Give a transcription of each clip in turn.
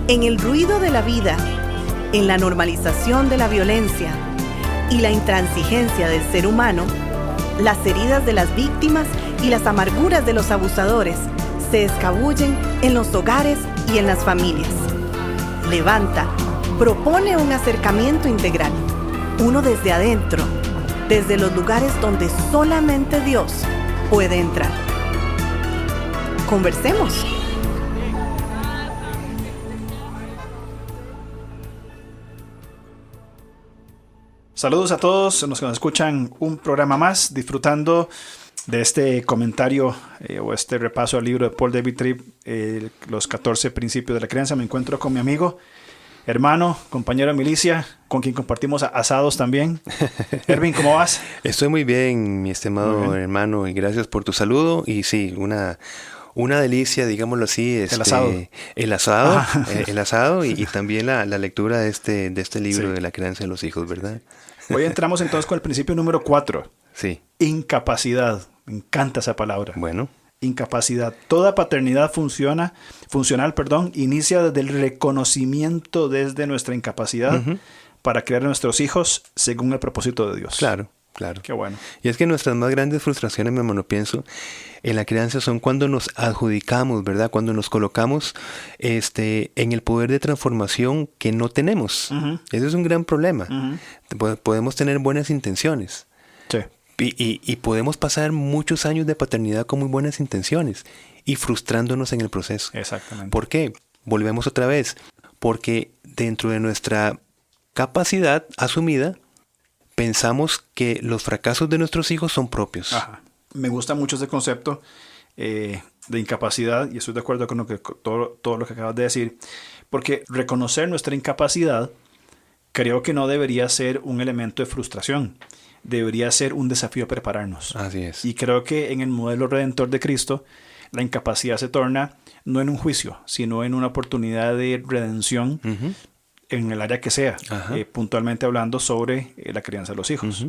En el ruido de la vida, en la normalización de la violencia y la intransigencia del ser humano, las heridas de las víctimas y las amarguras de los abusadores se escabullen en los hogares y en las familias. Levanta propone un acercamiento integral, uno desde adentro, desde los lugares donde solamente Dios puede entrar. Conversemos. Saludos a todos los que nos escuchan un programa más, disfrutando de este comentario o este repaso al libro de Paul David Tripp, los 14 principios de la crianza. Me encuentro con mi amigo, hermano, compañero de milicia, con quien compartimos asados también. Erwin, ¿cómo vas? Estoy muy bien, mi estimado hermano, y gracias por tu saludo. Y sí, una delicia, digámoslo así. El asado. El asado y también la lectura de este libro de la crianza de los hijos, ¿verdad? Hoy entramos entonces con el principio número 4. Sí. Incapacidad. Me encanta esa palabra. Bueno. Incapacidad. Toda paternidad funcional, inicia desde el reconocimiento desde nuestra incapacidad para crear a nuestros hijos según el propósito de Dios. Claro. Qué bueno. Y es que nuestras más grandes frustraciones, mi hermano, pienso, en la crianza son cuando nos adjudicamos, ¿verdad? Cuando nos colocamos en el poder de transformación que no tenemos. Ese es un gran problema. Podemos tener buenas intenciones. Sí. Y podemos pasar muchos años de paternidad con muy buenas intenciones y frustrándonos en el proceso. Exactamente. ¿Por qué? Volvemos otra vez. Porque dentro de nuestra capacidad asumida, pensamos que los fracasos de nuestros hijos son propios. Ajá. Me gusta mucho ese concepto de incapacidad y estoy de acuerdo con todo lo que acabas de decir, porque reconocer nuestra incapacidad creo que no debería ser un elemento de frustración, debería ser un desafío a prepararnos. Así es. Y creo que en el modelo redentor de Cristo, la incapacidad se torna no en un juicio, sino en una oportunidad de redención en el área que sea, puntualmente hablando sobre la crianza de los hijos.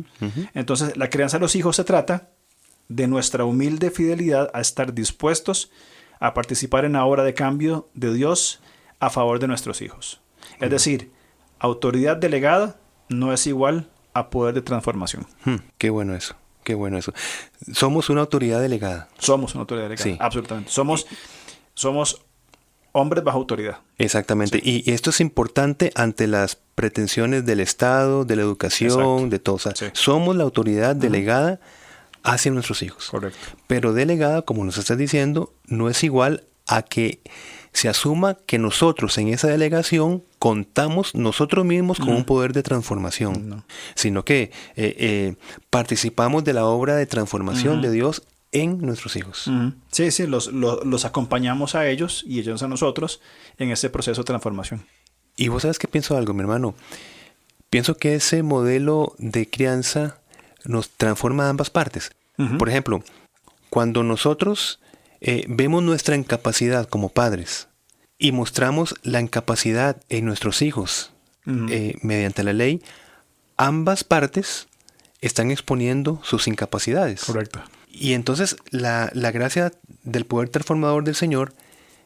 Entonces, la crianza de los hijos se trata de nuestra humilde fidelidad a estar dispuestos a participar en la obra de cambio de Dios a favor de nuestros hijos. Es decir, autoridad delegada no es igual a poder de transformación. Qué bueno eso. Somos una autoridad delegada. Somos una autoridad delegada, sí. Absolutamente. Somos hombres bajo autoridad. Exactamente. Sí. Y esto es importante ante las pretensiones del Estado, de la educación, de todo. O sea, somos la autoridad delegada hacia nuestros hijos. Correcto. Pero delegada, como nos estás diciendo, no es igual a que se asuma que nosotros en esa delegación contamos nosotros mismos con un poder de transformación, sino que participamos de la obra de transformación de Dios en nuestros hijos. Sí, los acompañamos a ellos y ellos a nosotros en ese proceso de transformación. Y vos sabes que pienso algo, mi hermano. Pienso que ese modelo de crianza nos transforma a ambas partes. Por ejemplo, cuando nosotros vemos nuestra incapacidad como padres y mostramos la incapacidad en nuestros hijos mediante la ley, ambas partes están exponiendo sus incapacidades. Correcto. Y entonces la gracia del poder transformador del Señor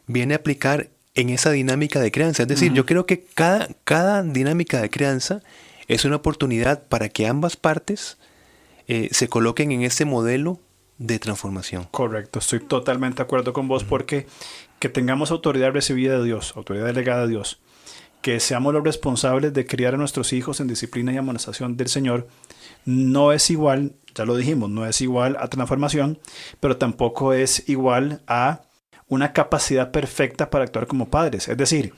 viene a aplicar en esa dinámica de crianza. Es decir, yo creo que cada dinámica de crianza es una oportunidad para que ambas partes se coloquen en este modelo de transformación. Correcto, estoy totalmente de acuerdo con vos porque que tengamos autoridad recibida de Dios, autoridad delegada de Dios, que seamos los responsables de criar a nuestros hijos en disciplina y amonestación del Señor, no es igual, ya lo dijimos, no es igual a transformación, pero tampoco es igual a una capacidad perfecta para actuar como padres. Es decir,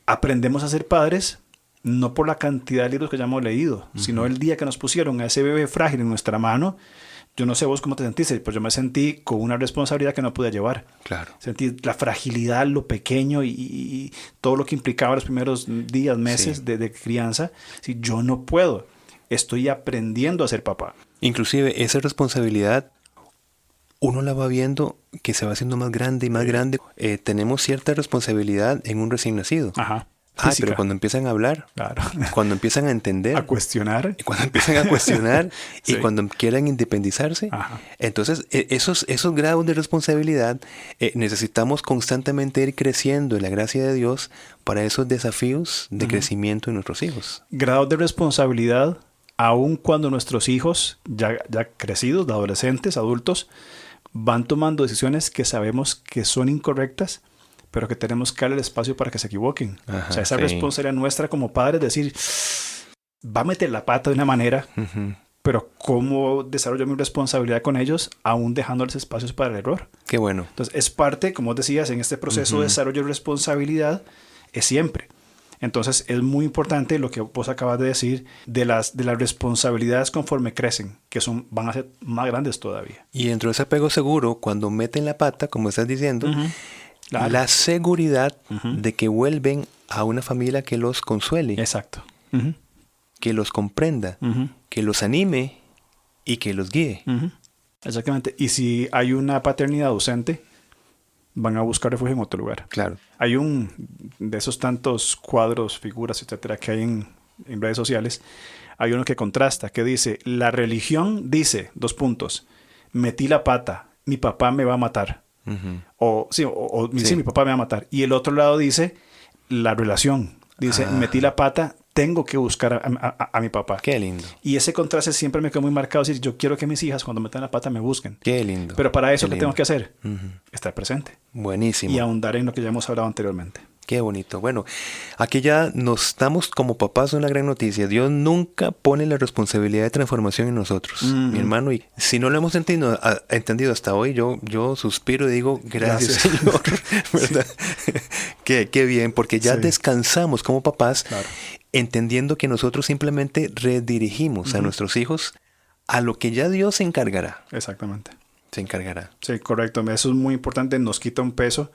aprendemos a ser padres no por la cantidad de libros que ya hemos leído, sino el día que nos pusieron a ese bebé frágil en nuestra mano. Yo no sé vos cómo te sentiste, pues yo me sentí con una responsabilidad que no podía llevar. Claro. Sentí la fragilidad, lo pequeño y todo lo que implicaba los primeros días, meses de crianza. Si yo no puedo, estoy aprendiendo a ser papá. Inclusive esa responsabilidad uno la va viendo que se va haciendo más grande y más grande. Tenemos cierta responsabilidad en un recién nacido. Ajá. física. Pero cuando empiezan a hablar, Claro. cuando empiezan a entender, A cuestionar. cuando empiezan a cuestionar y Sí. cuando quieran independizarse, Ajá. entonces esos grados de responsabilidad necesitamos constantemente ir creciendo en la gracia de Dios para esos desafíos de crecimiento en nuestros hijos. Grados de responsabilidad, aun cuando nuestros hijos, ya crecidos, adolescentes, adultos, van tomando decisiones que sabemos que son incorrectas, pero que tenemos que darle el espacio para que se equivoquen. Ajá, o sea, esa sí. responsabilidad nuestra como padres, decir, va a meter la pata de una manera, Ujú. pero ¿cómo desarrollo mi responsabilidad con ellos, aún dejándoles espacios para el error? Qué bueno. Entonces, es parte, como decías, en este proceso de desarrollo de responsabilidad, es siempre. Entonces, es muy importante lo que vos acabas de decir de las responsabilidades conforme crecen, que van a ser más grandes todavía. Y dentro de ese apego seguro, cuando meten la pata, como estás diciendo, Claro. la seguridad Ujú. de que vuelven a una familia que los consuele, Exacto. Ujú. que los comprenda, Ujú. que los anime y que los guíe. Ujú. Exactamente. Y si hay una paternidad ausente, van a buscar refugio en otro lugar. Claro. Hay un de esos tantos cuadros, figuras, etcétera, que hay en redes sociales. Hay uno que contrasta, que dice, la religión dice, 2 puntos, metí la pata, mi papá me va a matar. Ujú. Sí, Sí. mi papá me va a matar. Y el otro lado dice, la relación. Dice, metí la pata, tengo que buscar a mi papá. Qué lindo. Y ese contraste siempre me quedó muy marcado. Es decir, yo quiero que mis hijas cuando metan la pata me busquen. Qué lindo. Pero para eso, Qué ¿qué lindo. tengo que hacer? Ujú. Estar presente. Buenísimo. Y ahondar en lo que ya hemos hablado anteriormente. Qué bonito. Bueno, aquí ya nos estamos como papás de una gran noticia. Dios nunca pone la responsabilidad de transformación en nosotros, mi hermano. Y si no lo hemos entendido hasta hoy, yo suspiro y digo, gracias. Señor. ¿Verdad? Qué bien, porque ya Sí. descansamos como papás, Claro. entendiendo que nosotros simplemente redirigimos a nuestros hijos a lo que ya Dios se encargará. Exactamente. Se encargará. Sí, correcto. Eso es muy importante. Nos quita un peso.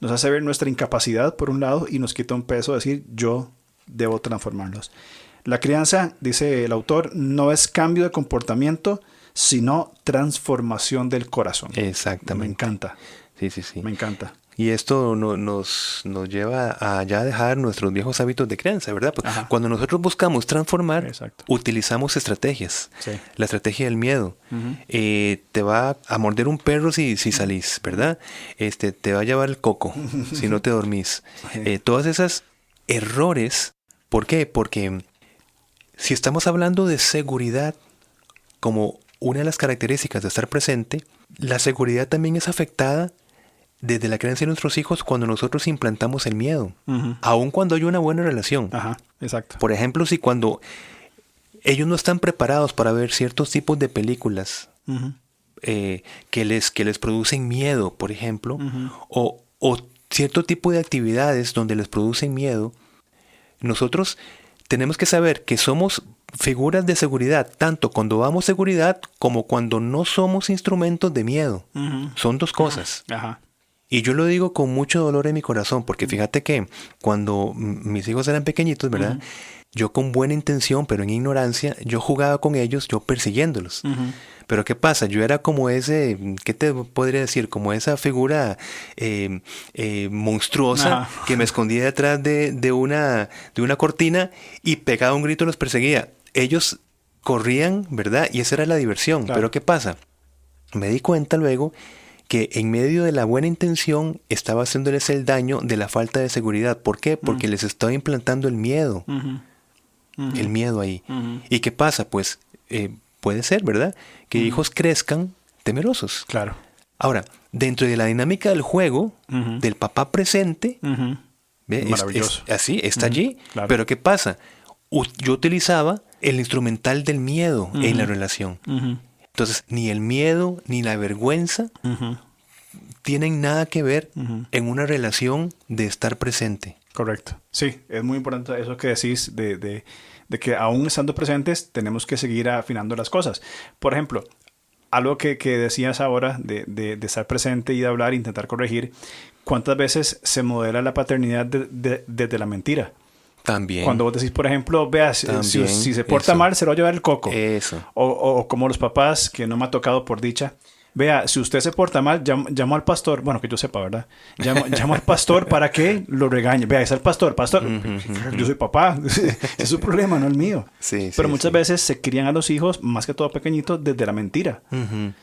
Nos hace ver nuestra incapacidad, por un lado, y nos quita un peso decir, yo debo transformarlos. La crianza, dice el autor, no es cambio de comportamiento, sino transformación del corazón. Exactamente. Me encanta. Sí, sí, sí. Me encanta. Y esto nos lleva a ya dejar nuestros viejos hábitos de crianza, ¿verdad? Pues Ajá. cuando nosotros buscamos transformar, Exacto. utilizamos estrategias. Sí. La estrategia del miedo. Ujú. Te va a morder un perro si salís, ¿verdad? Te va a llevar el coco si no te dormís. Todas esas errores. ¿Por qué? Porque si estamos hablando de seguridad como una de las características de estar presente, la seguridad también es afectada desde la creencia de nuestros hijos cuando nosotros implantamos el miedo, Ujú. aun cuando hay una buena relación. Ajá, exacto. Por ejemplo, si cuando ellos no están preparados para ver ciertos tipos de películas Ujú. que les producen miedo, por ejemplo, Ujú. o cierto tipo de actividades donde les producen miedo, nosotros tenemos que saber que somos figuras de seguridad, tanto cuando damos seguridad como cuando no somos instrumentos de miedo. Ujú. Son dos cosas. Ajá. Y yo lo digo con mucho dolor en mi corazón, porque fíjate que cuando mis hijos eran pequeñitos, ¿verdad? Yo con buena intención, pero en ignorancia, yo jugaba con ellos, yo persiguiéndolos. Ujú. Pero ¿qué pasa? Yo era como ese, ¿qué te podría decir? Como esa figura monstruosa Ajá. que me escondía detrás de una cortina y pegaba un grito y los perseguía. Ellos corrían, ¿verdad? Y esa era la diversión. Claro. Pero ¿qué pasa? Me di cuenta luego que en medio de la buena intención estaba haciéndoles el daño de la falta de seguridad. ¿Por qué? Porque les estaba implantando el miedo. Ujú. Ujú. El miedo ahí. Ujú. ¿Y qué pasa? Pues puede ser, ¿verdad? Que hijos crezcan temerosos. Claro. Ahora, dentro de la dinámica del juego, Ujú. del papá presente, Ujú. ¿ve? Maravilloso. Así, está allí. claro. Pero ¿qué pasa? Yo utilizaba el instrumental del miedo en la relación. Ujú. Entonces, ni el miedo ni la vergüenza Ujú. tienen nada que ver Ujú. en una relación de estar presente. Correcto. Sí, es muy importante eso que decís de que aún estando presentes tenemos que seguir afinando las cosas. Por ejemplo, algo que decías ahora de estar presente y de hablar, intentar corregir, ¿cuántas veces se modela la paternidad desde la mentira? También. Cuando vos decís, por ejemplo, veas, si También, se porta eso. mal, se lo va a llevar el coco. Eso. O como los papás, que no me ha tocado por dicha, Vea, si usted se porta mal, llamo al pastor. Bueno, que yo sepa, ¿verdad? Llamo al pastor para que lo regañe. Vea, es el pastor. Pastor, yo soy papá. Es su problema, no el mío. Sí, pero muchas veces se crían a los hijos, más que todo pequeñitos, desde la mentira.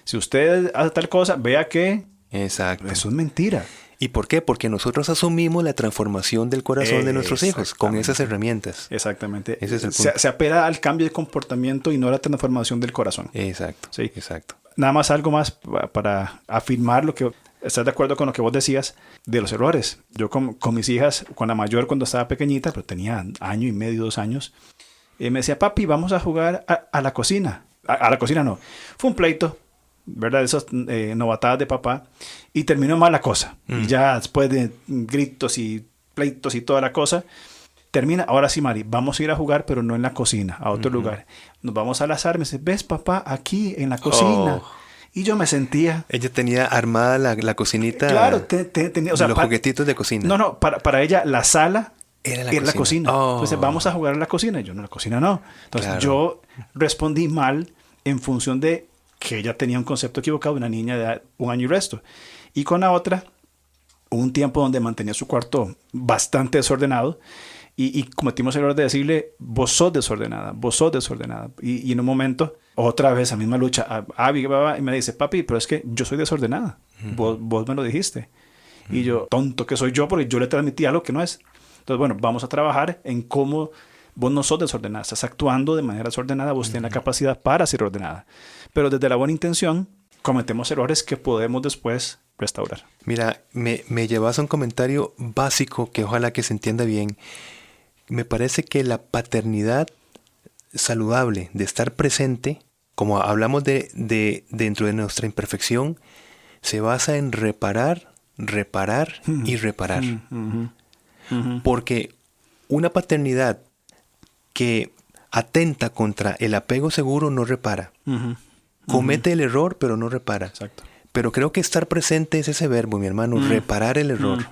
Si usted hace tal cosa, vea que exacto. eso es mentira. ¿Y por qué? Porque nosotros asumimos la transformación del corazón de nuestros hijos con esas herramientas. Exactamente. Ese es el punto. Se apela al cambio de comportamiento y no a la transformación del corazón. Exacto. Sí. Exacto. Nada más algo más para afirmar lo que... ¿Estás de acuerdo con lo que vos decías de los errores? Yo con mis hijas, con la mayor cuando estaba pequeñita, pero tenía 1 año y medio, 2 años, me decía, papi, vamos a jugar a la cocina. A la cocina no. Fue un pleito, ¿verdad? Esas novatadas de papá. Y terminó mal la cosa. Y ya después de gritos y pleitos y toda la cosa, termina. Ahora sí, Mari, vamos a ir a jugar, pero no en la cocina, a otro lugar. Nos vamos a las armas. ¿Ves, papá? Aquí, en la cocina. Y yo me sentía... Ella tenía armada la cocinita. Claro, tenía... O sea, los juguetitos de cocina. No, para ella la sala era la cocina. Entonces, vamos a jugar en la cocina. Y yo, no, la cocina no. Entonces, yo respondí mal en función de que ella tenía un concepto equivocado de una niña de 1 año y resto. Y con la otra, hubo un tiempo donde mantenía su cuarto bastante desordenado. Y cometimos el error de decirle, vos sos desordenada, vos sos desordenada. Y en un momento, otra vez, la misma lucha, y me dice, papi, pero es que yo soy desordenada. Vos me lo dijiste. Y yo, tonto que soy yo, porque yo le transmití algo que no es. Entonces, bueno, vamos a trabajar en cómo vos no sos desordenada. Estás actuando de manera desordenada, vos tienes la capacidad para ser ordenada. Pero desde la buena intención, cometemos errores que podemos después restaurar. Mira, me llevas a un comentario básico que ojalá que se entienda bien. Me parece que la paternidad saludable, de estar presente, como hablamos de dentro de nuestra imperfección, se basa en reparar y reparar. Porque una paternidad que atenta contra el apego seguro no repara. Comete el error, pero no repara. Exacto. Pero creo que estar presente es ese verbo, mi hermano, reparar el error.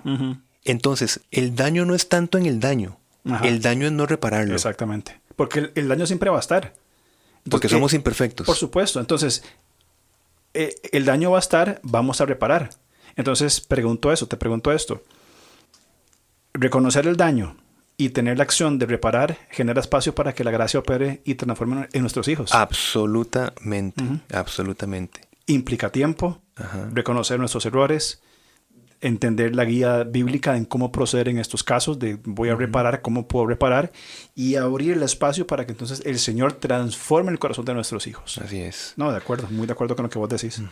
Entonces, el daño no es tanto en el daño. El daño es no repararlo. Exactamente. Porque el daño siempre va a estar. Entonces, porque somos imperfectos. Por supuesto. Entonces, el daño va a estar, vamos a reparar. Entonces, te pregunto esto. Reconocer el daño y tener la acción de reparar genera espacio para que la gracia opere y transforme en nuestros hijos. Absolutamente. Absolutamente. Implica tiempo, reconocer nuestros errores, entender la guía bíblica en cómo proceder en estos casos, de voy a reparar, cómo puedo reparar, y abrir el espacio para que entonces el Señor transforme el corazón de nuestros hijos. Así es. No, de acuerdo, muy de acuerdo con lo que vos decís.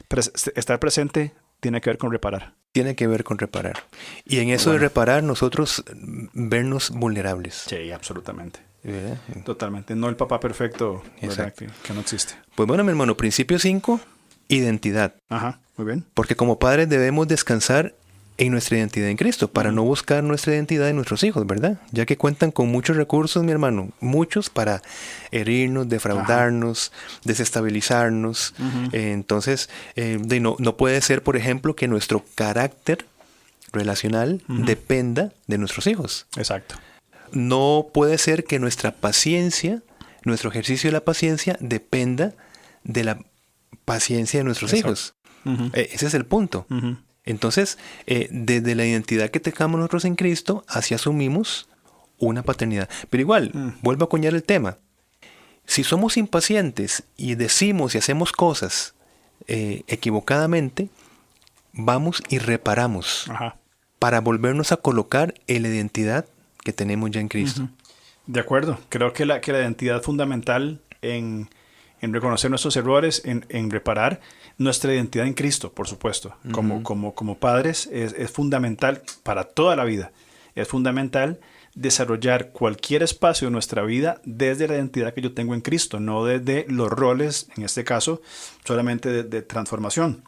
Pero estar presente tiene que ver con reparar. Tiene que ver con reparar. Y en eso de reparar, nosotros vernos vulnerables. Sí, absolutamente. ¿Verdad? Totalmente. No el papá perfecto, ¿verdad? Que no existe. Pues bueno, mi hermano, principio 5, identidad. Ajá, muy bien. Porque como padres debemos descansar en nuestra identidad en Cristo, para no buscar nuestra identidad en nuestros hijos, ¿verdad? Ya que cuentan con muchos recursos, mi hermano, muchos para herirnos, defraudarnos, desestabilizarnos. Entonces, no puede ser, por ejemplo, que nuestro carácter relacional dependa de nuestros hijos. Exacto. No puede ser que nuestra paciencia, nuestro ejercicio de la paciencia, dependa de la paciencia de nuestros hijos. Ese es el punto. Entonces, desde la identidad que tengamos nosotros en Cristo, así asumimos una paternidad. Pero igual, vuelvo a acuñar el tema. Si somos impacientes y decimos y hacemos cosas equivocadamente, vamos y reparamos para volvernos a colocar en la identidad que tenemos ya en Cristo. De acuerdo. Creo que la identidad fundamental en reconocer nuestros errores, en reparar nuestra identidad en Cristo, por supuesto. Como padres es fundamental para toda la vida. Es fundamental desarrollar cualquier espacio de nuestra vida desde la identidad que yo tengo en Cristo, no desde los roles, en este caso, solamente de transformación.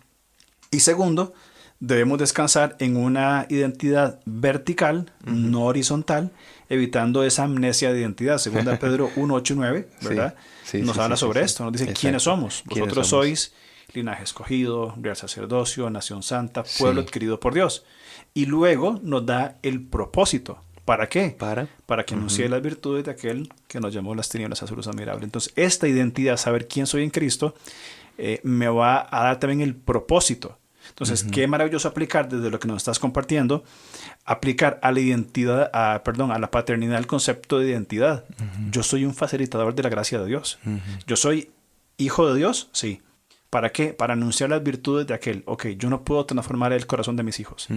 Y segundo, debemos descansar en una identidad vertical, no horizontal, evitando esa amnesia de identidad. Segunda Pedro 1, 8 y 9, ¿verdad? Nos habla sobre esto. Nos dice quiénes somos. Vosotros sois linaje escogido, real sacerdocio, nación santa, pueblo adquirido por Dios. Y luego nos da el propósito. ¿Para qué? Para que anuncie las virtudes de aquel que nos llamó las tinieblas a su luz admirable. Entonces, esta identidad, saber quién soy en Cristo, me va a dar también el propósito. Entonces, qué maravilloso aplicar desde lo que nos estás compartiendo, aplicar a la identidad, a la paternidad el concepto de identidad. Yo soy un facilitador de la gracia de Dios. Yo soy hijo de Dios, sí. ¿Para qué? Para anunciar las virtudes de aquel. Ok, yo no puedo transformar el corazón de mis hijos,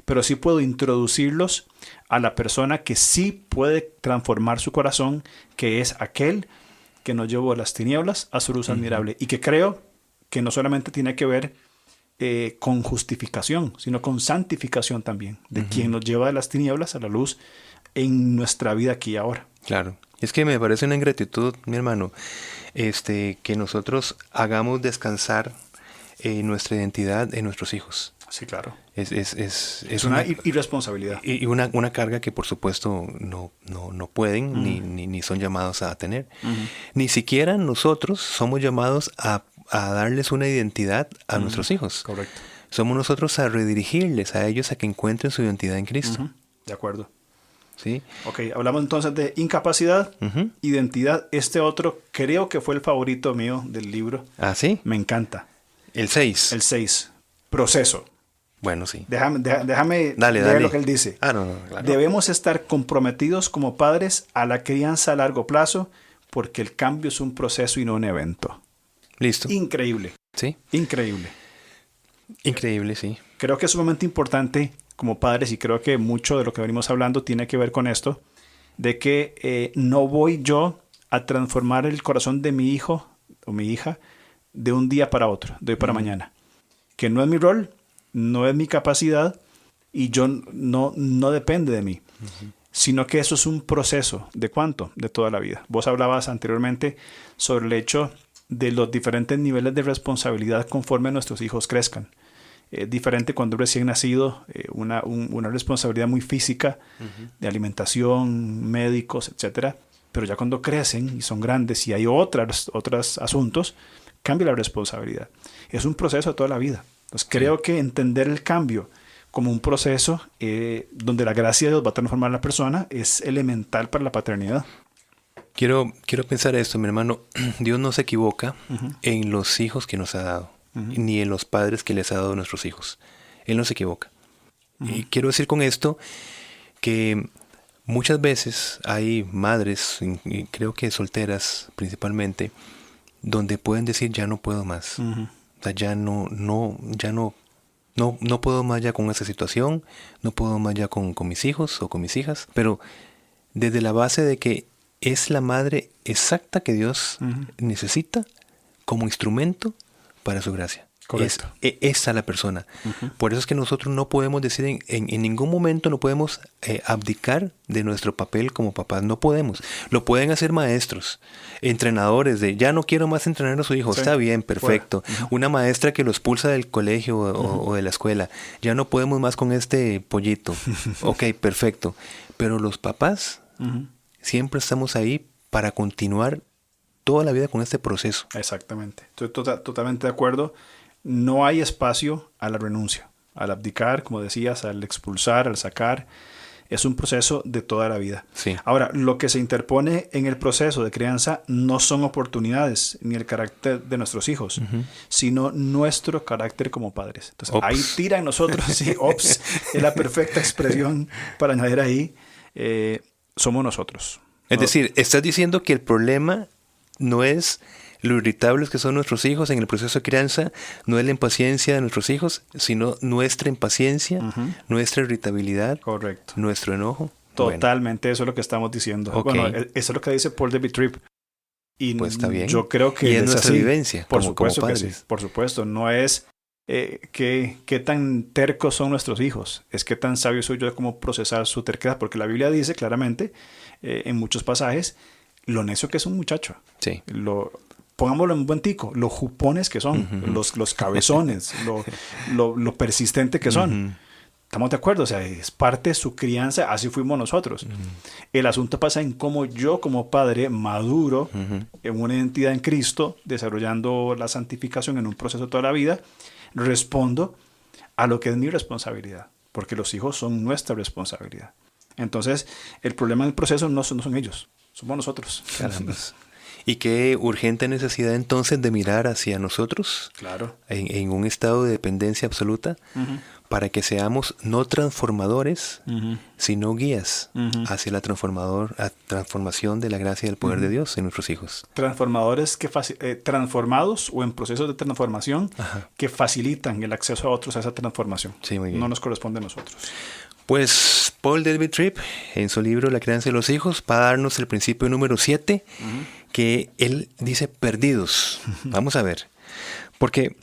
pero sí puedo introducirlos a la persona que sí puede transformar su corazón, que es aquel que nos llevó de las tinieblas a su luz admirable. Y que creo que no solamente tiene que ver con justificación, sino con santificación también, de quien nos lleva de las tinieblas a la luz en nuestra vida aquí y ahora. Claro. Es que me parece una ingratitud, mi hermano, que nosotros hagamos descansar nuestra identidad en nuestros hijos. Sí, claro. Es una irresponsabilidad. Y una carga que por supuesto no pueden ni son llamados a tener. Ni siquiera nosotros somos llamados a darles una identidad a nuestros hijos. Correcto. Somos nosotros a redirigirles a ellos a que encuentren su identidad en Cristo. De acuerdo. ¿Sí? Ok, hablamos entonces de incapacidad, identidad. Este otro creo que fue el favorito mío del libro. ¿Ah, sí? Me encanta. El 6. El 6. Proceso. Bueno, sí. Déjame dale. leer lo que él dice. No, claro. Debemos estar comprometidos como padres a la crianza a largo plazo porque el cambio es un proceso y no un evento. Listo. Increíble. Sí. Increíble. Increíble, sí. Creo que es sumamente importante como padres, y creo que mucho de lo que venimos hablando tiene que ver con esto, de que no voy yo a transformar el corazón de mi hijo o mi hija de un día para otro, de hoy para mañana. Que no es mi rol, no es mi capacidad, y yo no depende de mí. Sino que eso es un proceso. ¿De cuánto? De toda la vida. Vos hablabas anteriormente sobre el hecho de los diferentes niveles de responsabilidad conforme nuestros hijos crezcan. Diferente cuando recién nacido, una responsabilidad muy física de alimentación, médicos, etcétera. Pero ya cuando crecen y son grandes y hay otros asuntos, cambia la responsabilidad. Es un proceso de toda la vida. Entonces creo que entender el cambio como un proceso donde la gracia de Dios va a transformar a la persona es elemental para la paternidad. Quiero pensar esto, mi hermano. Dios no se equivoca en los hijos que nos ha dado, ni en los padres que les ha dado a nuestros hijos. Él no se equivoca. Y quiero decir con esto que muchas veces hay madres, y creo que solteras principalmente, donde pueden decir ya no puedo más. O sea, ya no puedo más ya con esa situación, no puedo más ya con mis hijos o con mis hijas, pero desde la base de que es la madre exacta que Dios necesita como instrumento para su gracia. Correcto. Es esa la persona. Por eso es que nosotros no podemos decir en ningún momento, no podemos abdicar de nuestro papel como papás. No podemos. Lo pueden hacer maestros, entrenadores de ya no quiero más entrenar a su hijo. Sí. Está bien, perfecto. Una maestra que lo expulsa del colegio o de la escuela. Ya no podemos más con este pollito. Ok, perfecto. Pero los papás siempre estamos ahí para continuar toda la vida con este proceso. Exactamente. Estoy totalmente de acuerdo. No hay espacio a la renuncia, al abdicar, como decías, al expulsar, al sacar. Es un proceso de toda la vida. Sí. Ahora, lo que se interpone en el proceso de crianza no son oportunidades ni el carácter de nuestros hijos, sino nuestro carácter como padres. Entonces, ahí tira en nosotros, sí, ops, es la perfecta expresión para añadir ahí, somos nosotros. Es decir, estás diciendo que el problema no es lo irritables que son nuestros hijos en el proceso de crianza, no es la impaciencia de nuestros hijos, sino nuestra impaciencia, nuestra irritabilidad, correcto, nuestro enojo. Totalmente, eso es lo que estamos diciendo. Okay. Bueno, eso es lo que dice Paul David Tripp. Y pues está bien. Yo creo que y es nuestra vivencia por como, supuesto como que padres. sí, por supuesto. No es qué tan tercos son nuestros hijos, es qué tan sabio soy yo de cómo procesar su terquedad, porque la Biblia dice claramente en muchos pasajes lo necio que es un muchacho. Sí. Pongámoslo en buen tico, los jupones que son, los cabezones, lo persistente que son. ¿Estamos de acuerdo? O sea, es parte de su crianza, así fuimos nosotros. El asunto pasa en cómo yo como padre maduro en una identidad en Cristo, desarrollando la santificación en un proceso de toda la vida, respondo a lo que es mi responsabilidad, porque los hijos son nuestra responsabilidad. Entonces, el problema del proceso no son ellos, somos nosotros. Caramba. Y qué urgente necesidad entonces de mirar hacia nosotros, Claro. en un estado de dependencia absoluta, para que seamos no transformadores, sino guías hacia la transformación de la gracia y del poder de Dios en nuestros hijos. Transformadores transformados o en procesos de transformación que facilitan el acceso a otros a esa transformación. Sí, muy bien. No nos corresponde a nosotros. Pues Paul David Tripp, en su libro La crianza de los hijos, va a darnos el principio número 7, que él dice perdidos. Vamos a ver. Porque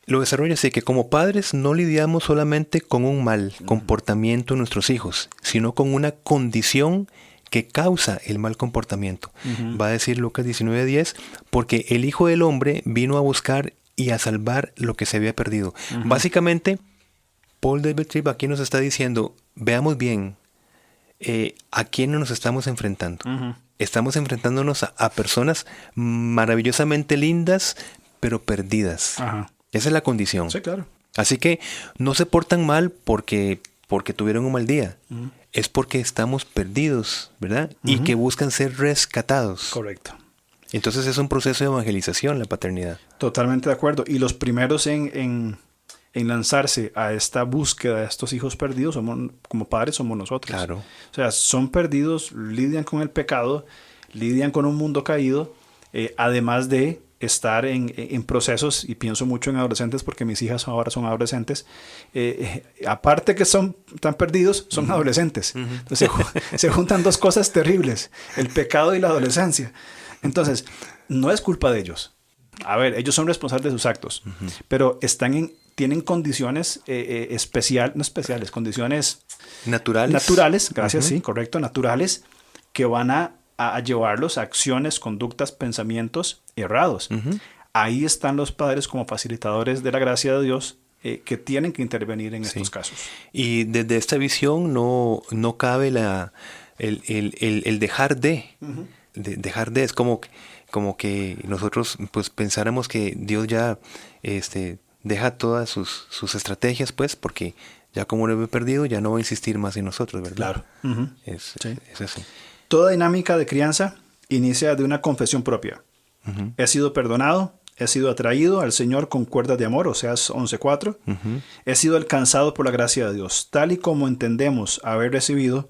lo desarrolla así, que como padres no lidiamos solamente con un mal comportamiento de nuestros hijos, sino con una condición que causa el mal comportamiento. Va a decir Lucas 19:10, porque el Hijo del Hombre vino a buscar y a salvar lo que se había perdido. Básicamente, Paul David Tripp aquí nos está diciendo, veamos bien a quién nos estamos enfrentando. Estamos enfrentándonos a personas maravillosamente lindas, pero perdidas. Esa es la condición. Sí, claro. Así que no se portan mal porque tuvieron un mal día. Es porque estamos perdidos, ¿verdad? Y que buscan ser rescatados. Correcto. Entonces es un proceso de evangelización la paternidad. Totalmente de acuerdo. Y los primeros en lanzarse a esta búsqueda de estos hijos perdidos como padres somos nosotros. Claro. O sea, son perdidos, lidian con el pecado, lidian con un mundo caído, además de estar en procesos, y pienso mucho en adolescentes porque mis hijas ahora son adolescentes, aparte que están perdidos, son adolescentes. Entonces se juntan dos cosas terribles, el pecado y la adolescencia. Entonces, no es culpa de ellos. A ver, ellos son responsables de sus actos, pero tienen condiciones condiciones naturales, gracias, sí, correcto, naturales, que van a llevarlos a acciones, conductas, pensamientos errados. Ahí están los padres como facilitadores de la gracia de Dios, que tienen que intervenir en estos casos. Y desde esta visión no cabe el dejar dejar de, es como que nosotros pues pensáramos que Dios ya deja todas sus estrategias, pues, porque ya como lo he perdido, ya no va a insistir más en nosotros, ¿verdad? Claro. Es así. Toda dinámica de crianza inicia de una confesión propia. He sido perdonado, he sido atraído al Señor con cuerdas de amor, Oseas 11:4. He sido alcanzado por la gracia de Dios. Tal y como entendemos haber recibido,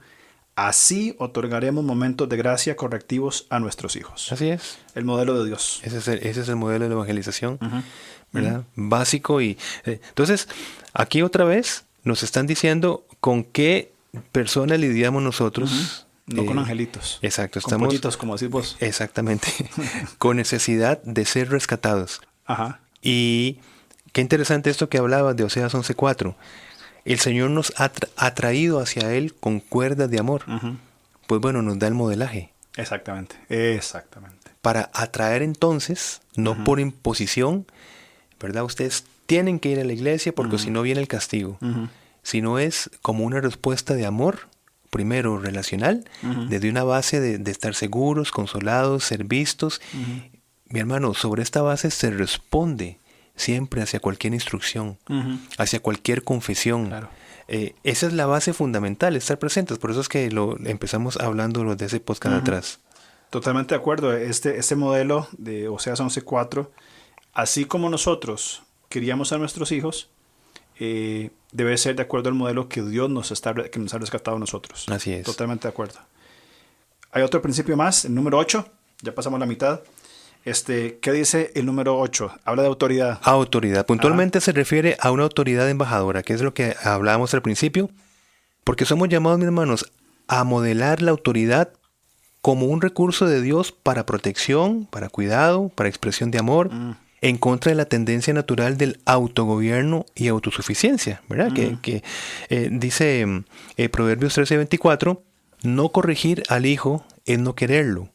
así otorgaremos momentos de gracia correctivos a nuestros hijos. Así es. El modelo de Dios. Ese es el modelo de la evangelización, ¿verdad? Básico. Entonces, aquí otra vez nos están diciendo con qué personas lidiamos nosotros. No con angelitos. Exacto. Con pollitos, como decís vos. Exactamente. Con necesidad de ser rescatados. Y qué interesante esto que hablabas de Oseas 11:4. El Señor nos ha traído hacia Él con cuerdas de amor. Pues bueno, nos da el modelaje. Exactamente. Para atraer entonces, no por imposición, ¿verdad? Ustedes tienen que ir a la iglesia porque si no viene el castigo. Sino es como una respuesta de amor, primero relacional, desde una base de estar seguros, consolados, ser vistos. Mi hermano, sobre esta base se responde siempre hacia cualquier instrucción, hacia cualquier confesión. Claro. Esa es la base fundamental, estar presentes. Por eso es que lo empezamos hablando de ese podcast atrás. Totalmente de acuerdo. Este modelo de Oseas 11:4, así como nosotros criamos a nuestros hijos, debe ser de acuerdo al modelo que Dios nos ha rescatado a nosotros. Así es. Totalmente de acuerdo. Hay otro principio más, el número 8. Ya pasamos la mitad. ¿Qué dice el número 8? Habla de autoridad. Autoridad. Puntualmente se refiere a una autoridad embajadora, que es lo que hablábamos al principio, porque somos llamados, mis hermanos, a modelar la autoridad como un recurso de Dios para protección, para cuidado, para expresión de amor, en contra de la tendencia natural del autogobierno y autosuficiencia, ¿verdad? Que dice Proverbios 13:24, no corregir al hijo es no quererlo.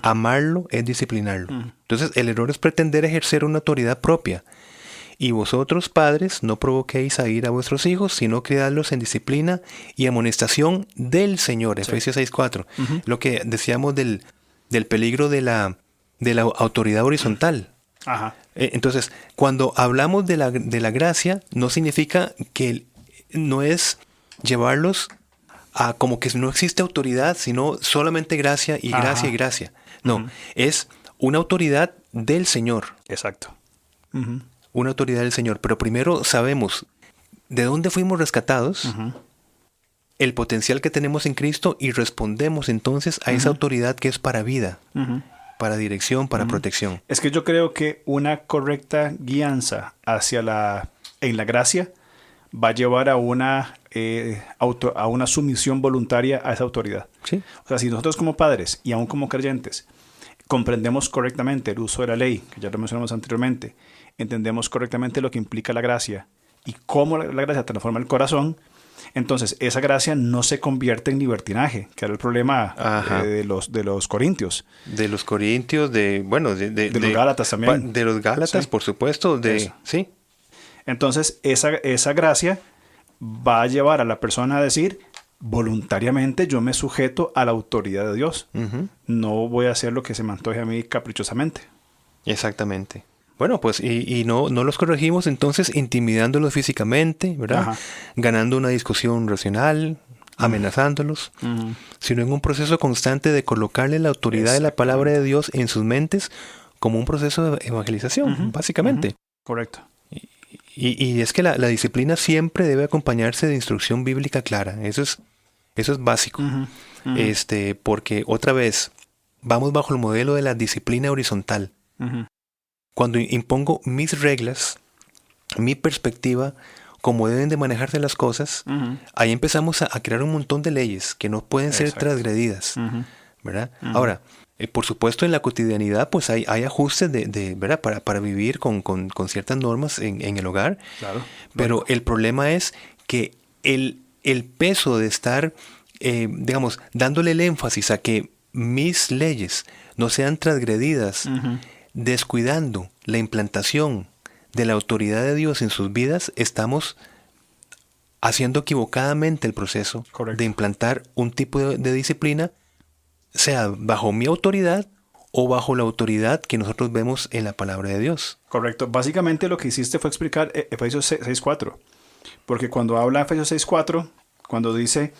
Amarlo es disciplinarlo. Entonces, el error es pretender ejercer una autoridad propia. Y vosotros, padres, no provoquéis a ir a vuestros hijos, sino criadlos en disciplina y amonestación del Señor. Sí. Efesios 6:4. Lo que decíamos del peligro de la autoridad horizontal. Entonces, cuando hablamos de la gracia, no significa que no es llevarlos a como que no existe autoridad, sino solamente gracia y gracia y gracia. No, es una autoridad del Señor. Exacto. Una autoridad del Señor. Pero primero sabemos de dónde fuimos rescatados, el potencial que tenemos en Cristo, y respondemos entonces a esa autoridad que es para vida, para dirección, para protección. Es que yo creo que una correcta guianza en la gracia va a llevar a una sumisión voluntaria a esa autoridad. Sí. O sea, si nosotros como padres y aún como creyentes comprendemos correctamente el uso de la ley, que ya lo mencionamos anteriormente, entendemos correctamente lo que implica la gracia y cómo la gracia transforma el corazón, entonces esa gracia no se convierte en libertinaje, que era el problema de los corintios. De los corintios, de los gálatas también. De los gálatas, sí. Por supuesto. Sí. Entonces esa gracia va a llevar a la persona a decir, voluntariamente yo me sujeto a la autoridad de Dios. No voy a hacer lo que se me antoje a mí caprichosamente. Exactamente. Bueno, pues y no los corregimos entonces intimidándolos físicamente, ¿verdad? Ganando una discusión racional, amenazándolos, sino en un proceso constante de colocarle la autoridad de la palabra de Dios en sus mentes como un proceso de evangelización, básicamente. Correcto. Y es que la disciplina siempre debe acompañarse de instrucción bíblica clara. Eso es básico. Porque otra vez vamos bajo el modelo de la disciplina horizontal. Cuando impongo mis reglas, mi perspectiva, cómo deben de manejarse las cosas, ahí empezamos a crear un montón de leyes que no pueden ser transgredidas, ¿verdad? Ahora, por supuesto, en la cotidianidad, pues hay ajustes ¿verdad? Para vivir con ciertas normas en el hogar. Claro. Pero el problema es que el peso de estar, digamos, dándole el énfasis a que mis leyes no sean transgredidas, descuidando la implantación de la autoridad de Dios en sus vidas, estamos haciendo equivocadamente el proceso de implantar un tipo de disciplina, sea bajo mi autoridad o bajo la autoridad que nosotros vemos en la palabra de Dios. Correcto. Básicamente lo que hiciste fue explicar Efesios 6.4. Porque cuando habla Efesios 6.4, cuando dice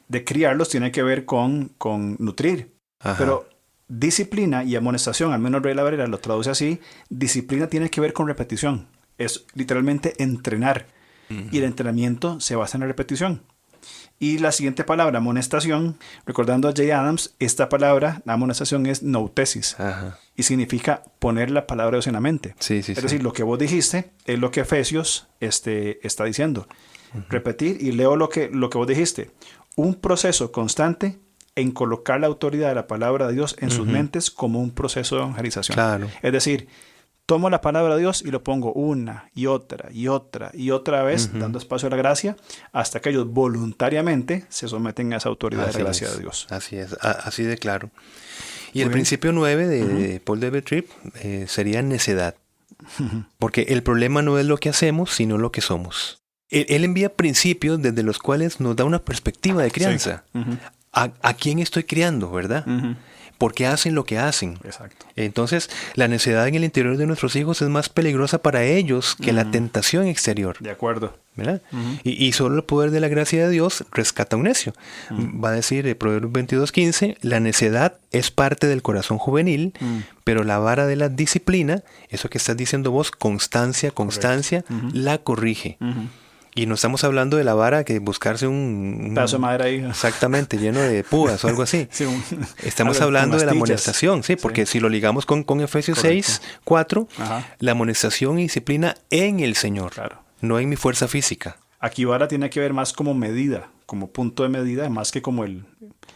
de criarlos, tiene que ver con nutrir. Pero disciplina y amonestación, al menos Reina Valera lo traduce así, disciplina tiene que ver con repetición. Es literalmente entrenar. Y el entrenamiento se basa en la repetición. Y la siguiente palabra, amonestación, recordando a Jay Adams, esta palabra, la amonestación es noutesis. Y significa poner la palabra de Dios en la mente. Es decir, lo que vos dijiste es lo que Efesios está diciendo. Repetir, y leo lo que vos dijiste. Un proceso constante en colocar la autoridad de la palabra de Dios en sus mentes como un proceso de evangelización. Claro. Es decir, tomo la palabra de Dios y lo pongo una y otra y otra y otra vez, dando espacio a la gracia, hasta que ellos voluntariamente se someten a esa autoridad de la gracia de Dios. Así es, así de claro. Y el principio 9 de Paul David Tripp sería necedad. Porque el problema no es lo que hacemos, sino lo que somos. Él envía principios desde los cuales nos da una perspectiva de crianza. ¿A quién estoy criando, verdad? ¿Por qué hacen lo que hacen? Exacto. Entonces, la necedad en el interior de nuestros hijos es más peligrosa para ellos que la tentación exterior. De acuerdo. ¿Verdad? Y solo el poder de la gracia de Dios rescata a un necio. Va a decir Proverbios 22:15, la necedad es parte del corazón juvenil, pero la vara de la disciplina, eso que estás diciendo vos, constancia, la corrige. Y no estamos hablando de la vara que buscarse un pedazo de madera ahí. Exactamente, lleno de púas o algo así. Estamos hablando de la amonestación, porque si lo ligamos con Efesios 6:4, la amonestación y disciplina en el Señor, no en mi fuerza física. Aquí vara tiene que ver más como medida, como punto de medida, más que como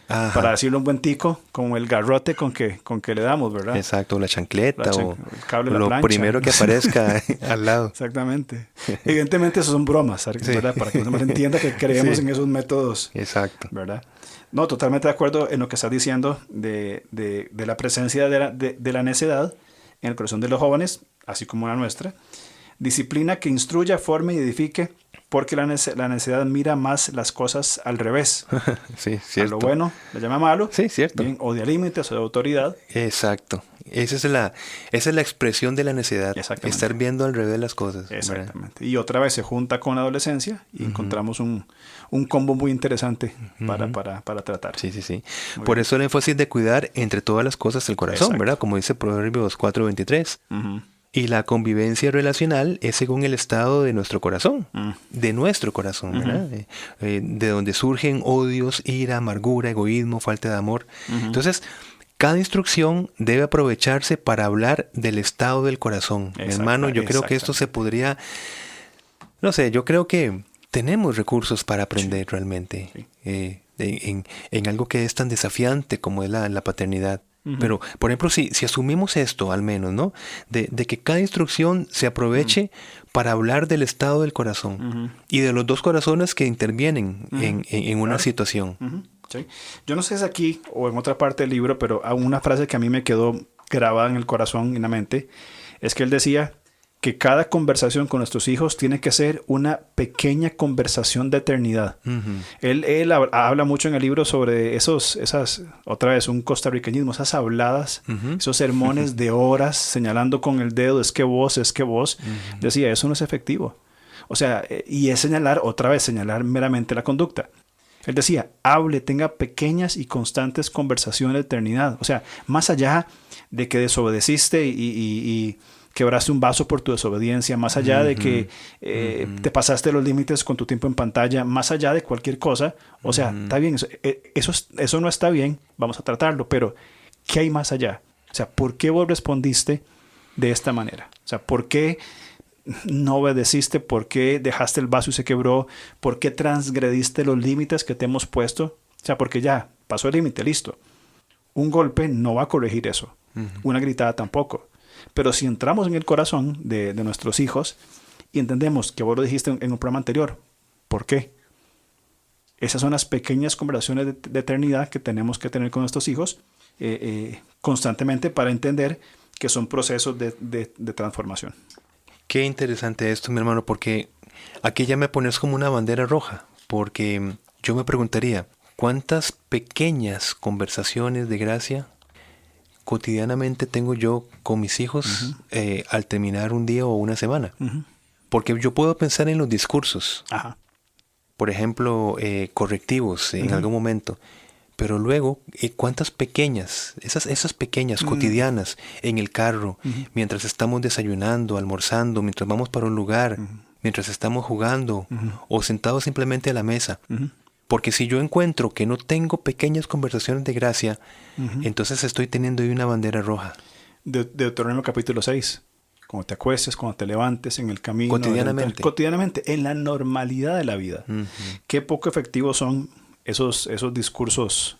para decirlo un buen tico, como el garrote con que le damos, ¿verdad? Exacto, la chancleta o el cable, lo plancha, primero que aparezca al lado. Exactamente. Evidentemente eso son bromas, ¿verdad? Para que no se entienda que creemos en esos métodos. Exacto. ¿Verdad? No, totalmente de acuerdo en lo que estás diciendo de la presencia de la necedad en el corazón de los jóvenes, así como la nuestra. Disciplina que instruya, forme y edifique, porque la necedad mira más las cosas al revés. Sí, cierto. A lo bueno le llama malo. Sí, cierto. Bien, odia límites o de autoridad. Exacto. Esa es la expresión de la necedad. Estar viendo al revés las cosas. Exactamente. ¿Verdad? Y otra vez se junta con la adolescencia y encontramos un combo muy interesante para tratar. Sí. Muy Por bien. eso el énfasis de cuidar entre todas las cosas el corazón, Exacto. ¿verdad? Como dice Proverbios 4:23. Ujú. Y la convivencia relacional es según el estado de nuestro corazón, de nuestro corazón, ¿verdad? De donde surgen odios, ira, amargura, egoísmo, falta de amor. Entonces, cada instrucción debe aprovecharse para hablar del estado del corazón. Mi hermano, yo creo que esto se podría, no sé, yo creo que tenemos recursos para aprender realmente en algo que es tan desafiante como es la paternidad. Pero, por ejemplo, si asumimos esto, al menos, ¿no? De que cada instrucción se aproveche para hablar del estado del corazón y de los dos corazones que intervienen en una situación. Sí. Yo no sé si es aquí o en otra parte del libro, pero una frase que a mí me quedó grabada en el corazón y en la mente es que él decía que cada conversación con nuestros hijos tiene que ser una pequeña conversación de eternidad. Él habla mucho en el libro sobre esas, otra vez, un costarriqueñismo, esas habladas, esos sermones de horas señalando con el dedo, es que vos. Decía, eso no es efectivo. O sea, y es señalar meramente la conducta. Él decía, tenga pequeñas y constantes conversaciones de eternidad. O sea, más allá de que desobedeciste y quebraste un vaso por tu desobediencia, más allá de que te pasaste los límites con tu tiempo en pantalla, más allá de cualquier cosa, o sea, está bien, eso no está bien, vamos a tratarlo, pero ¿qué hay más allá? O sea, ¿por qué vos respondiste de esta manera? O sea, ¿por qué no obedeciste? ¿Por qué dejaste el vaso y se quebró? ¿Por qué transgrediste los límites que te hemos puesto? O sea, porque ya pasó el límite, listo. Un golpe no va a corregir eso. Una gritada tampoco. Pero si entramos en el corazón de nuestros hijos y entendemos que vos lo dijiste en un programa anterior, ¿por qué? Esas son las pequeñas conversaciones de eternidad que tenemos que tener con nuestros hijos constantemente para entender que son procesos de transformación. Qué interesante esto, mi hermano, porque aquí ya me pones como una bandera roja, porque yo me preguntaría, ¿cuántas pequeñas conversaciones de gracia cotidianamente tengo yo con mis hijos al terminar un día o una semana? Porque yo puedo pensar en los discursos, por ejemplo, correctivos en algún momento, pero luego, ¿cuántas pequeñas, esas pequeñas cotidianas en el carro, mientras estamos desayunando, almorzando, mientras vamos para un lugar, mientras estamos jugando o sentados simplemente a la mesa? Porque si yo encuentro que no tengo pequeñas conversaciones de gracia, entonces estoy teniendo ahí una bandera roja. Deuteronomio capítulo 6. Cuando te acuestes, cuando te levantes, en el camino. Cotidianamente, en la normalidad de la vida. Qué poco efectivos son esos discursos,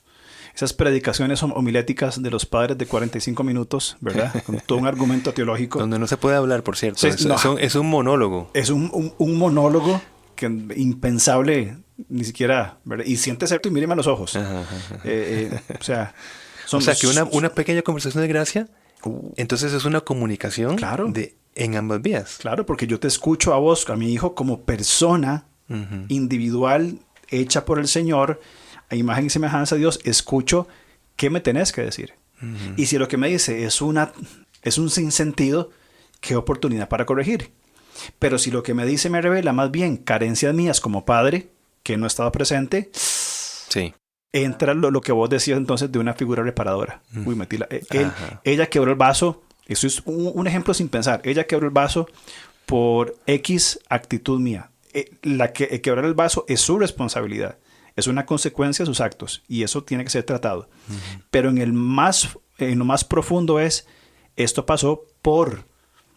esas predicaciones homiléticas de los padres de 45 minutos, ¿verdad? Con todo un argumento teológico. Donde no se puede hablar, por cierto. Sí, es un monólogo. Es un monólogo que impensable, ni siquiera, ¿verdad? Y siéntese y míreme a los ojos. O sea, que una pequeña conversación de gracia, entonces es una comunicación en ambas vías. Claro, porque yo te escucho a vos, a mi hijo, como persona individual, hecha por el Señor, a imagen y semejanza de Dios, escucho qué me tenés que decir. Y si lo que me dice es un sinsentido, qué oportunidad para corregir. Pero si lo que me dice me revela más bien carencias mías como padre, que no estaba presente, entra lo que vos decías entonces de una figura reparadora. Uy, ella quebró el vaso, eso es un ejemplo sin pensar, ella quebró el vaso por X actitud mía. Quebrar el vaso es su responsabilidad, es una consecuencia de sus actos y eso tiene que ser tratado. Pero en lo más profundo esto pasó por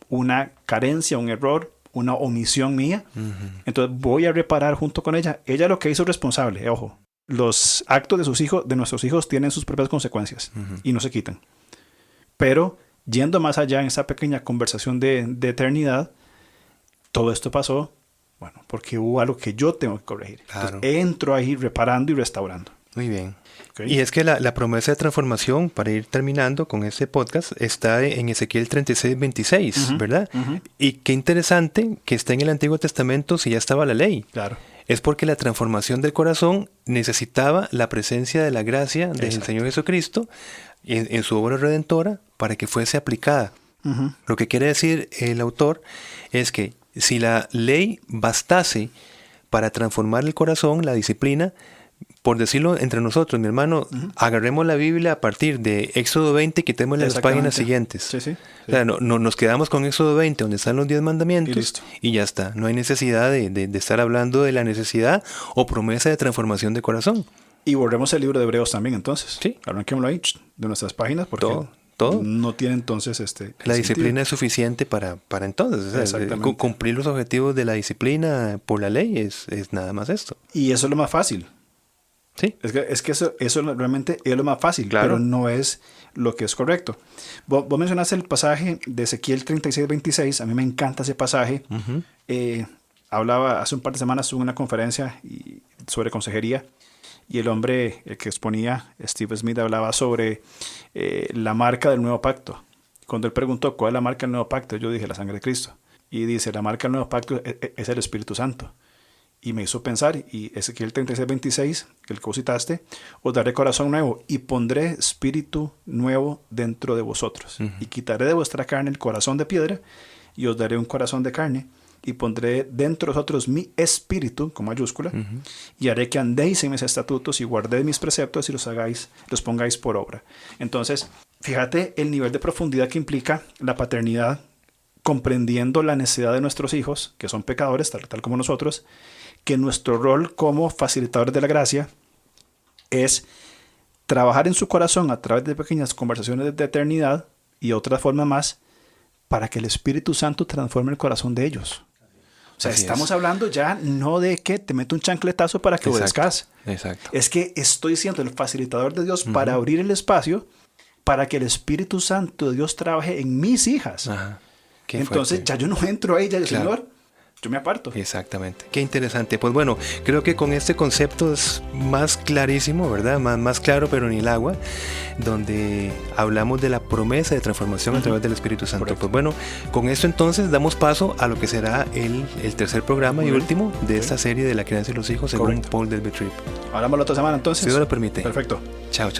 una carencia, un error, una omisión mía. Entonces voy a reparar junto con ella. Ella lo que hizo es responsable, ojo. Los actos de nuestros hijos tienen sus propias consecuencias y no se quitan. Pero yendo más allá en esa pequeña conversación de eternidad, todo esto pasó, porque hubo algo que yo tengo que corregir. Claro. Entonces, entro ahí reparando y restaurando. Muy bien. Okay. Y es que la promesa de transformación, para ir terminando con este podcast, está en Ezequiel 36:26, ¿verdad? Y qué interesante que está en el Antiguo Testamento si ya estaba la ley. Claro. Es porque la transformación del corazón necesitaba la presencia de la gracia del Señor Jesucristo en su obra redentora para que fuese aplicada. Lo que quiere decir el autor es que si la ley bastase para transformar el corazón, la disciplina, por decirlo entre nosotros, mi hermano, agarremos la Biblia a partir de Éxodo 20 y quitémosle las páginas siguientes. Sí. O sea, no, nos quedamos con Éxodo 20, donde están los 10 mandamientos, y ya está. No hay necesidad de estar hablando de la necesidad o promesa de transformación de corazón. Y borremos el libro de Hebreos también, entonces. Sí. Arranquémoslo ahí, de nuestras páginas, porque todo. No tiene entonces la disciplina es suficiente para entonces. O sea, cumplir los objetivos de la disciplina por la ley es nada más esto. Y eso es lo más fácil. Sí. Es que eso realmente es lo más fácil, claro, pero no es lo que es correcto. Vos mencionaste el pasaje de Ezequiel 36:26. A mí me encanta ese pasaje. Hablaba hace un par de semanas en una conferencia sobre consejería, y el hombre que exponía, Steve Smith, hablaba sobre la marca del nuevo pacto. Cuando él preguntó cuál es la marca del nuevo pacto, yo dije la sangre de Cristo. Y dice, la marca del nuevo pacto es el Espíritu Santo. Y me hizo pensar, y Ezequiel 36:26, que el que citaste, os daré corazón nuevo y pondré espíritu nuevo dentro de vosotros. Y quitaré de vuestra carne el corazón de piedra y os daré un corazón de carne y pondré dentro de vosotros mi espíritu, con mayúscula, y haré que andéis en mis estatutos y guardéis mis preceptos y los pongáis por obra. Entonces, fíjate el nivel de profundidad que implica la paternidad, comprendiendo la necesidad de nuestros hijos, que son pecadores, tal como nosotros, que nuestro rol como facilitadores de la gracia es trabajar en su corazón a través de pequeñas conversaciones de eternidad y otra forma más para que el Espíritu Santo transforme el corazón de ellos. O sea, estamos hablando ya no de que te meto un chancletazo para que obedezcas. Exacto. Es que estoy siendo el facilitador de Dios para abrir el espacio para que el Espíritu Santo de Dios trabaje en mis hijas. Entonces ya yo no entro ahí, ya el Señor, yo me aparto. Exactamente. Qué interesante. Pues bueno, creo que con este concepto es más clarísimo, ¿verdad? Más claro, pero ni el agua, donde hablamos de la promesa de transformación a través del Espíritu Santo. Correcto. Pues bueno, con esto entonces damos paso a lo que será el tercer programa y último de esta serie de la crianza de los hijos según Paul Delbert Tripp. Hablamos la otra semana entonces. Si Dios lo permite. Perfecto. Chao.